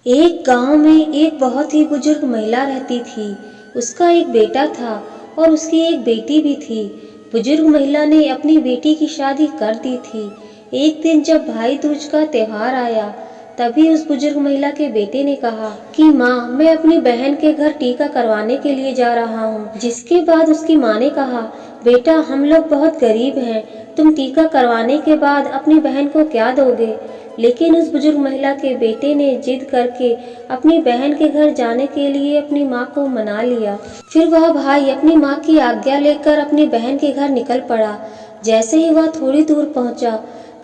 एक गांव में एक बहुत ही बुजुर्ग महिला रहती थी। उसका एक बेटा था और उसकी एक बेटी भी थी। बुजुर्ग महिला ने अपनी बेटी की शादी कर दी थी। एक दिन जब भाई दूज का त्योहार आया, तभी उस बुजुर्ग महिला के बेटे ने कहा कि माँ, मैं अपनी बहन के घर टीका करवाने के लिए जा रहा हूँ। जिसके बाद उसकी माँ ने कहा, बेटा, हम लोग बहुत गरीब हैं, तुम टीका करवाने के बाद अपनी बहन को क्या दोगे? लेकिन उस बुजुर्ग महिला के बेटे ने जिद करके अपनी बहन के घर जाने के लिए अपनी माँ को मना लिया। फिर वह भाई अपनी माँ की आज्ञा लेकर अपनी बहन के घर निकल पड़ा। जैसे ही वह थोड़ी दूर पहुंचा,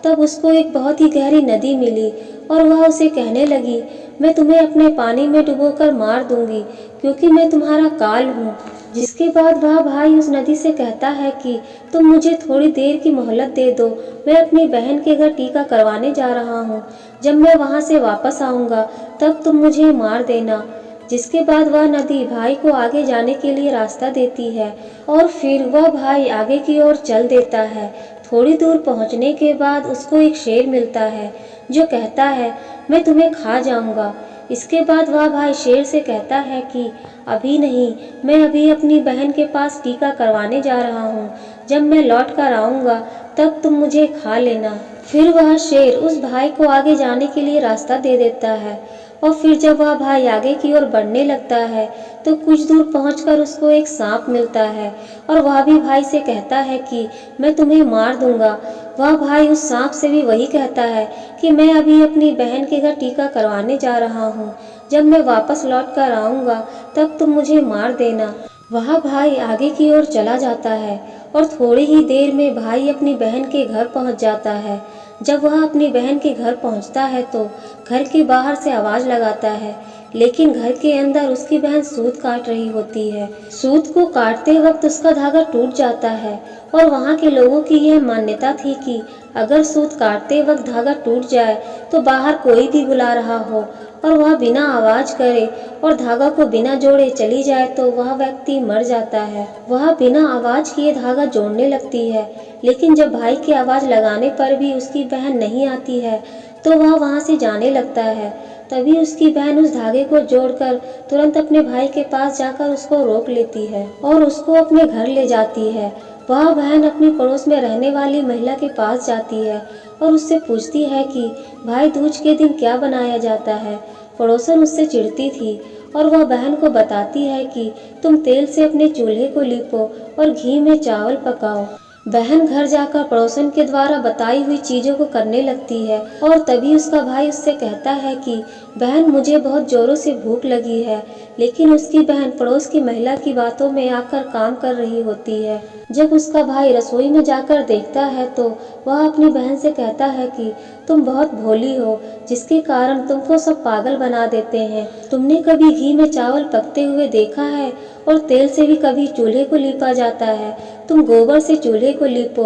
तब उसको एक बहुत ही गहरी नदी मिली और वह उसे कहने लगी, मैं तुम्हें अपने पानी में डुबोकर मार दूंगी, क्योंकि मैं तुम्हारा काल हूँ। जिसके बाद वह भाई उस नदी से कहता है कि तुम मुझे थोड़ी देर की मोहलत दे दो, मैं अपनी बहन के घर टीका करवाने जा रहा हूँ। जब मैं वहाँ से वापस आऊँगा, तब तुम मुझे मार देना। जिसके बाद वह नदी भाई को आगे जाने के लिए रास्ता देती है और फिर वह भाई आगे की ओर चल देता है। थोड़ी दूर पहुँचने के बाद उसको एक शेर मिलता है जो कहता है, मैं तुम्हें खा जाऊँगा। इसके बाद वह भाई शेर से कहता है कि अभी नहीं, मैं अभी अपनी बहन के पास टीका करवाने जा रहा हूँ। जब मैं लौट कर आऊँगा, तब तुम मुझे खा लेना। फिर वह शेर उस भाई को आगे जाने के लिए रास्ता दे देता है और फिर जब वह भाई आगे की ओर बढ़ने लगता है, तो कुछ दूर पहुंचकर उसको एक सांप मिलता है और वह भी भाई से कहता है कि मैं तुम्हें मार दूंगा। वह भाई उस सांप से भी वही कहता है कि मैं अभी अपनी बहन के घर टीका करवाने जा रहा हूँ। जब मैं वापस लौट कर आऊँगा, तब तुम मुझे मार देना। वह भाई आगे की ओर चला जाता है और थोड़ी ही देर में भाई अपनी बहन के घर पहुंच जाता है। जब वह अपनी बहन के घर पहुंचता है, तो घर के बाहर से आवाज लगाता है, लेकिन घर के अंदर उसकी बहन सूत काट रही होती है। सूत को काटते वक्त उसका धागा टूट जाता है और वहाँ के लोगों की यह मान्यता थी कि अगर सूत काटते वक्त धागा टूट जाए तो बाहर कोई भी बुला रहा हो और वह बिना आवाज करे और धागा को बिना जोड़े चली जाए तो वह व्यक्ति मर जाता है। वह बिना आवाज किए धागा जोड़ने लगती है, लेकिन जब भाई की आवाज लगाने पर भी उसकी बहन नहीं आती है, तो वह वहाँ से जाने लगता है। तभी उसकी बहन उस धागे को जोड़कर तुरंत अपने भाई के पास जाकर उसको रोक लेती है और उसको अपने घर ले जाती है। वह बहन अपनी पड़ोस में रहने वाली महिला के पास जाती है और उससे पूछती है कि भाई दूज के दिन क्या बनाया जाता है। पड़ोसन उससे चिढ़ती थी और वह बहन को बताती है कि तुम तेल से अपने चूल्हे को लीपो और घी में चावल पकाओ। बहन घर जाकर पड़ोसन के द्वारा बताई हुई चीजों को करने लगती है और तभी उसका भाई उससे कहता है कि बहन, मुझे बहुत जोरों से भूख लगी है। लेकिन उसकी बहन पड़ोस की महिला की बातों में आकर काम कर रही होती है। जब उसका भाई रसोई में जाकर देखता है, तो वह अपनी बहन से कहता है कि तुम बहुत भोली हो, जिसके कारण तुमको सब पागल बना देते हैं। तुमने कभी घी में चावल पकते हुए देखा है और तेल से भी कभी चूल्हे को लीपा जाता है। तुम गोबर से चूल्हे को लीपो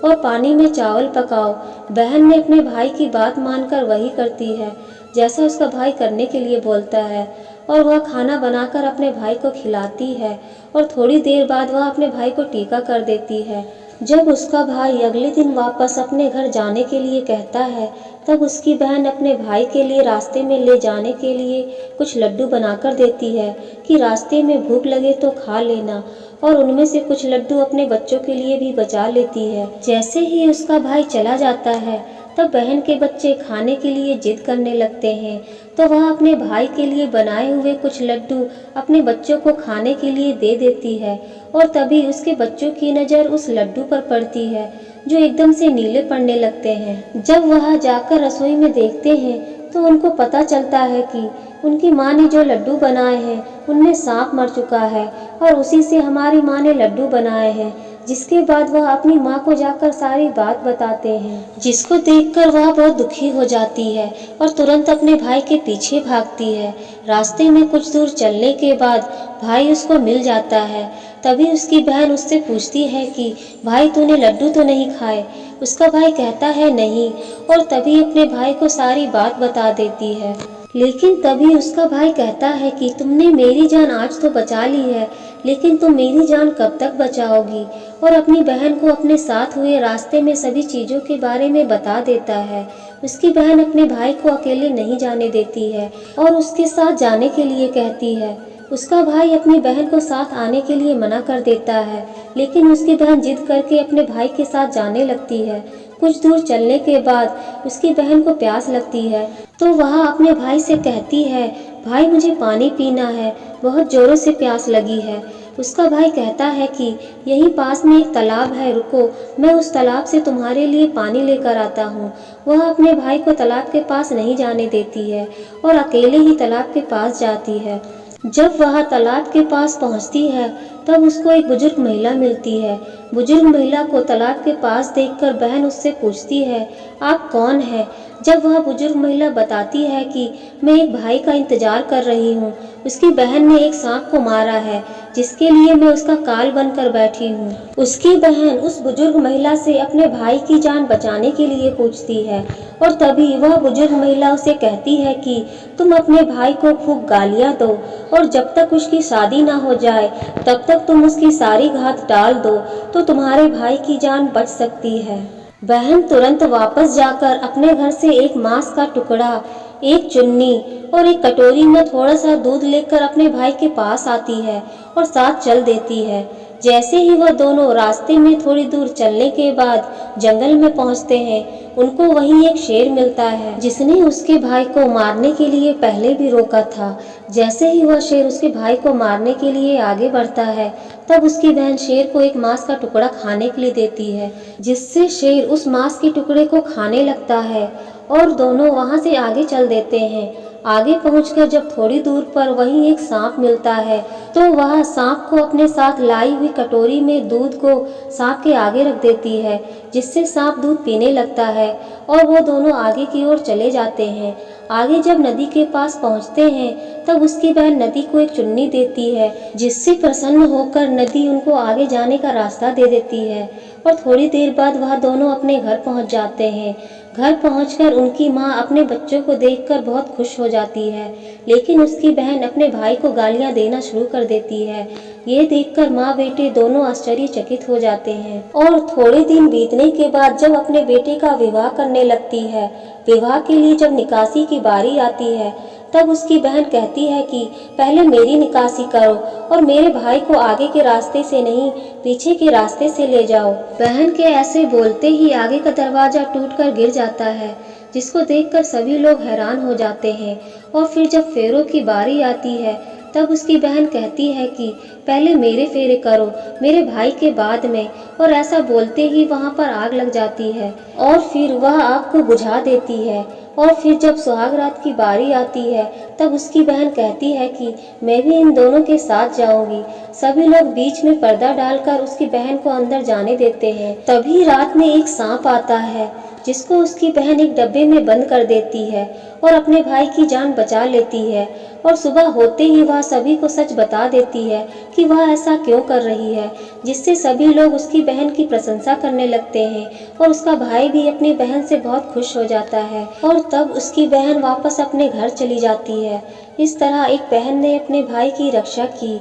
और पानी में चावल पकाओ। बहन ने अपने भाई की बात मानकर वही करती है जैसा उसका भाई करने के लिए बोलता है और वह खाना बनाकर अपने भाई को खिलाती है और थोड़ी देर बाद वह अपने भाई को टीका कर देती है। जब उसका भाई अगले दिन वापस अपने घर जाने के लिए कहता है, तब उसकी बहन अपने भाई के लिए रास्ते में ले जाने के लिए कुछ लड्डू बनाकर देती है कि रास्ते में भूख लगे तो खा लेना, और उनमें से कुछ लड्डू अपने बच्चों के लिए भी बचा लेती है। जैसे ही उसका भाई चला जाता है, तब बहन के बच्चे खाने के लिए जिद करने लगते हैं, तो वह अपने भाई के लिए बनाए हुए कुछ लड्डू अपने बच्चों को खाने के लिए दे देती है और तभी उसके बच्चों की नज़र उस लड्डू पर पड़ती है जो एकदम से नीले पड़ने लगते हैं। जब वह जाकर रसोई में देखते हैं, तो उनको पता चलता है कि उनकी माँ ने जो लड्डू बनाए हैं उनमें सांप मर चुका है और उसी से हमारी माँ ने लड्डू बनाए हैं। जिसके बाद वह अपनी माँ को जाकर सारी बात बताते हैं, जिसको देखकर वह बहुत दुखी हो जाती है और तुरंत अपने भाई के पीछे भागती है। रास्ते में कुछ दूर चलने के बाद भाई उसको मिल जाता है। तभी उसकी बहन उससे पूछती है कि भाई, तूने लड्डू तो नहीं खाए? उसका भाई कहता है नहीं, और तभी अपने भाई को सारी बात बता देती है। लेकिन तभी उसका भाई कहता है कि तुमने मेरी जान आज तो बचा ली है, लेकिन तुम मेरी जान कब तक बचाओगी। और अपनी बहन को अपने साथ हुए रास्ते में सभी चीज़ों के बारे में बता देता है। उसकी बहन अपने भाई को अकेले नहीं जाने देती है और उसके साथ जाने के लिए कहती है। उसका भाई अपनी बहन को साथ आने के लिए मना कर देता है, लेकिन उसकी बहन जिद करके अपने भाई के साथ जाने लगती है। कुछ दूर चलने के बाद उसकी बहन को प्यास लगती है, तो वह अपने भाई से कहती है, भाई मुझे पानी पीना है, बहुत जोरों से प्यास लगी है। उसका भाई कहता है कि यहीं पास में एक तालाब है, रुको, मैं उस तालाब से तुम्हारे लिए पानी लेकर आता हूँ। वह अपने भाई को तालाब के पास नहीं जाने देती है और अकेले ही तालाब के पास जाती है। जब वह तालाब के पास पहुंचती है तब उसको एक बुजुर्ग महिला मिलती है। बुजुर्ग महिला को तालाब के पास देखकर बहन उससे पूछती है, आप कौन हैं? जब वह बुजुर्ग महिला बताती है कि मैं एक भाई का इंतजार कर रही हूँ, उसकी बहन ने एक सांप को मारा है जिसके लिए मैं उसका काल बनकर बैठी हूँ। उसकी बहन उस बुजुर्ग महिला से अपने भाई की जान बचाने के लिए पूछती है और तभी वह बुजुर्ग महिला उसे कहती है कि तुम अपने भाई को खूब गालियाँ दो और जब तक उसकी शादी ना हो जाए तब तक तुम उसकी सारी घात टाल दो, तो तुम्हारे भाई की जान बच सकती है। बहन तुरंत वापस जाकर अपने घर से एक मांस का टुकड़ा, एक चुन्नी और एक कटोरी में थोड़ा सा दूध लेकर अपने भाई के पास आती है और साथ चल देती है। जैसे ही वह दोनों रास्ते में थोड़ी दूर चलने के बाद जंगल में पहुंचते हैं, उनको वहीं एक शेर मिलता है जिसने उसके भाई को मारने के लिए पहले भी रोका था। जैसे ही वह शेर उसके भाई को मारने के लिए आगे बढ़ता है, तब उसकी बहन शेर को एक मांस का टुकड़ा खाने के लिए देती है, जिससे शेर उस मांस के टुकड़े को खाने लगता है और दोनों वहां से आगे चल देते हैं। आगे पहुंचकर जब थोड़ी दूर पर वहीं एक सांप मिलता है, तो वह सांप को अपने साथ लाई हुई कटोरी में दूध को सांप के आगे रख देती है, जिससे सांप दूध पीने लगता है और वो दोनों आगे की ओर चले जाते हैं। आगे जब नदी के पास पहुंचते हैं, तब उसकी बहन नदी को एक चुन्नी देती है, जिससे प्रसन्न होकर नदी उनको आगे जाने का रास्ता दे देती है और थोड़ी देर बाद वह दोनों अपने घर पहुंच जाते हैं। घर पहुंचकर उनकी माँ अपने बच्चों को देखकर बहुत खुश हो जाती है, लेकिन उसकी बहन अपने भाई को गालियां देना शुरू कर देती है। ये देखकर माँ बेटे दोनों आश्चर्यचकित हो जाते हैं और थोड़े दिन बीतने के बाद जब अपने बेटे का विवाह करने लगती है, विवाह के लिए जब निकासी की बारी आती है, तब उसकी बहन कहती है कि पहले मेरी निकासी करो और मेरे भाई को आगे के रास्ते से नहीं, पीछे के रास्ते से ले जाओ। बहन के ऐसे बोलते ही आगे का दरवाजा टूटकर गिर जाता है, जिसको देखकर सभी लोग हैरान हो जाते हैं। और फिर जब फेरों की बारी आती है, तब उसकी बहन कहती है कि पहले मेरे फेरे करो, मेरे भाई के बाद में। और ऐसा बोलते ही वहां पर आग लग जाती है और फिर वह आग को बुझा देती है। और फिर जब सुहाग रात की बारी आती है, तब उसकी बहन कहती है कि मैं भी इन दोनों के साथ जाऊंगी। सभी लोग बीच में पर्दा डालकर उसकी बहन को अंदर जाने देते हैं। तभी रात में एक सांप आता है, जिसको उसकी बहन एक डब्बे में बंद कर देती है और अपने भाई की जान बचा लेती है। और सुबह होते ही वह सभी को सच बता देती है कि वह ऐसा क्यों कर रही है, जिससे सभी लोग उसकी बहन की प्रशंसा करने लगते हैं और उसका भाई भी अपनी बहन से बहुत खुश हो जाता है और तब उसकी बहन वापस अपने घर चली जाती है। इस तरह एक बहन ने अपने भाई की रक्षा की।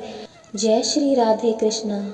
जय श्री राधे कृष्णा।